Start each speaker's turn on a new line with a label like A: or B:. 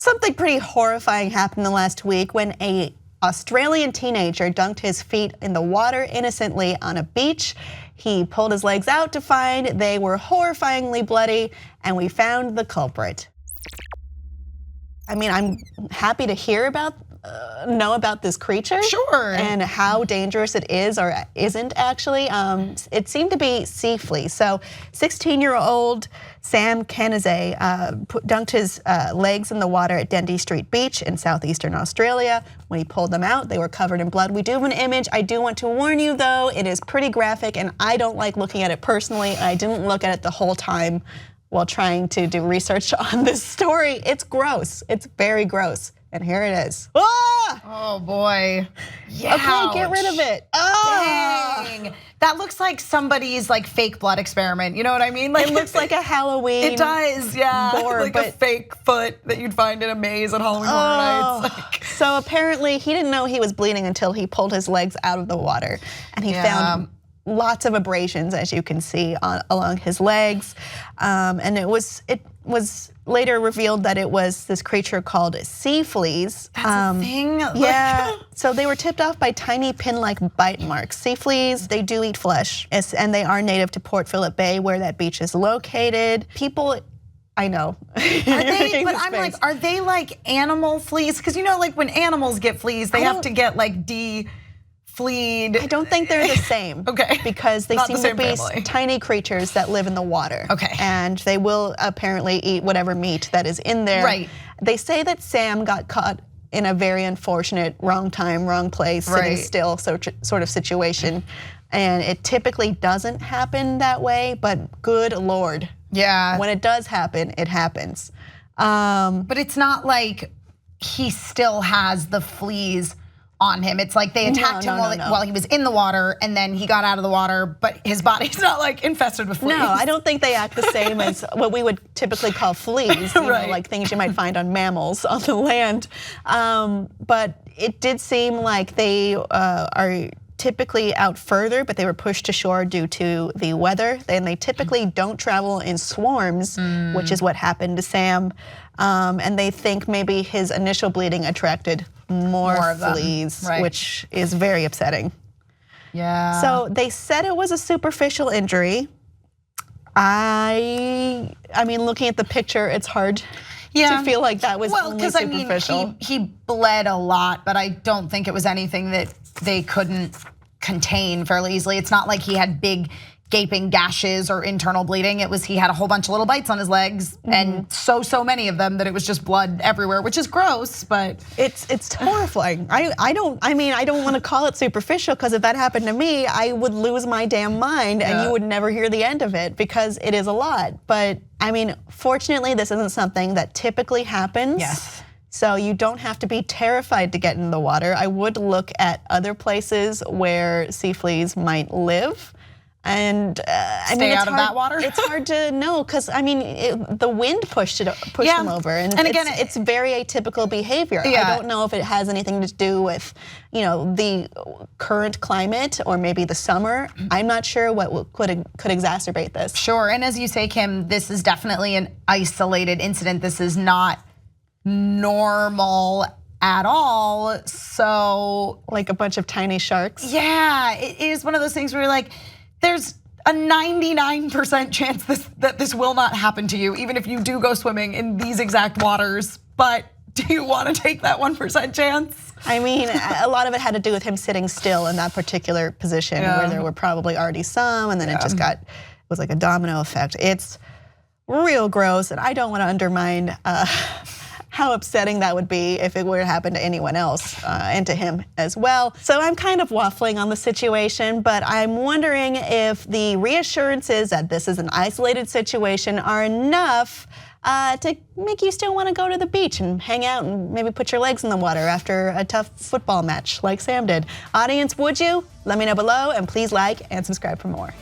A: Something pretty horrifying happened the last week when an Australian teenager dunked his feet in the water innocently on a beach. He pulled his legs out to find they were horrifyingly bloody, and we found the culprit. I mean, I'm happy to know about this creature.
B: Sure.
A: And how dangerous it is or isn't actually. It seemed to be sea fleas. So 16-year-old Sam Kanizay dunked his legs in the water at Dendy Street Beach in southeastern Australia. When he pulled them out, they were covered in blood. We do have an image. I do want to warn you though, it is pretty graphic and I don't like looking at it personally. I didn't look at it the whole time while trying to do research on this story. It's gross, it's very gross. And here it is. Ah!
B: Oh boy. Yeah.
A: Okay, get rid of it. Ah!
B: Dang. That looks like somebody's like fake blood experiment. You know what I mean? Like
A: it looks like a Halloween.
B: It does, yeah.
A: Boar,
B: like a fake foot that you'd find in a maze on Halloween Horror Nights.
A: So apparently he didn't know he was bleeding until he pulled his legs out of the water, and he found lots of abrasions, as you can see, along his legs, and it was later revealed that it was this creature called sea fleas.
B: That's a thing?
A: Yeah, so they were tipped off by tiny pin-like bite marks. Sea fleas, they do eat flesh, and they are native to Port Phillip Bay, where that beach is located. People, I know.
B: Are they, but I'm like, are they like animal fleas? Because you know, like when animals get fleas, they have to get like fleed.
A: I don't think they're the same.
B: Okay.
A: Because they seem to be tiny creatures that live in the water.
B: Okay.
A: And they will apparently eat whatever meat that is in there.
B: Right.
A: They say that Sam got caught in a very unfortunate wrong time, wrong place, sitting still sort of situation. And it typically doesn't happen that way, but good Lord.
B: Yeah.
A: When it does happen, it happens.
B: But it's not like he still has the fleas on him. It's like they attacked him while he was in the water, and then he got out of the water, but his body's not like infested with fleas.
A: No, I don't think they act the same as what we would typically call fleas, you know, like things you might find on mammals on the land. But it did seem like they are typically out further, but they were pushed to shore due to the weather. And they typically don't travel in swarms, which is what happened to Sam. And they think maybe his initial bleeding attracted more fleas, which is very upsetting.
B: Yeah.
A: So they said it was a superficial injury. I mean, looking at the picture, it's hard to feel like that was only superficial.
B: I mean, he bled a lot, but I don't think it was anything that they couldn't contain fairly easily. It's not like he had big gaping gashes or internal bleeding. It was he had a whole bunch of little bites on his legs, and so many of them that it was just blood everywhere, which is gross, but
A: it's horrifying. I don't want to call it superficial, because if that happened to me, I would lose my damn mind and you would never hear the end of it, because it is a lot. But I mean, fortunately, this isn't something that typically happens.
B: Yes.
A: So you don't have to be terrified to get in the water. I would look at other places where sea fleas might live. And I mean,
B: out of that water.
A: It's hard to know, because I mean, the wind pushed them over, and again, it's very atypical behavior. I don't know if it has anything to do with, you know, the current climate or maybe the summer. I'm not sure what could exacerbate this.
B: Sure, and as you say, Kim, this is definitely an isolated incident. This is not normal at all. So,
A: like a bunch of tiny sharks.
B: Yeah, it is one of those things where you're like, there's a 99% chance that this will not happen to you, even if you do go swimming in these exact waters. But do you want to take that 1% chance?
A: I mean, a lot of it had to do with him sitting still in that particular position, where there were probably already some, and then it just was like a domino effect. It's real gross, and I don't want to undermine how upsetting that would be if it were to happen to anyone else, and to him as well. So I'm kind of waffling on the situation, but I'm wondering if the reassurances that this is an isolated situation are enough to make you still want to go to the beach and hang out and maybe put your legs in the water after a tough football match like Sam did. Audience, would you? Let me know below, and please like and subscribe for more.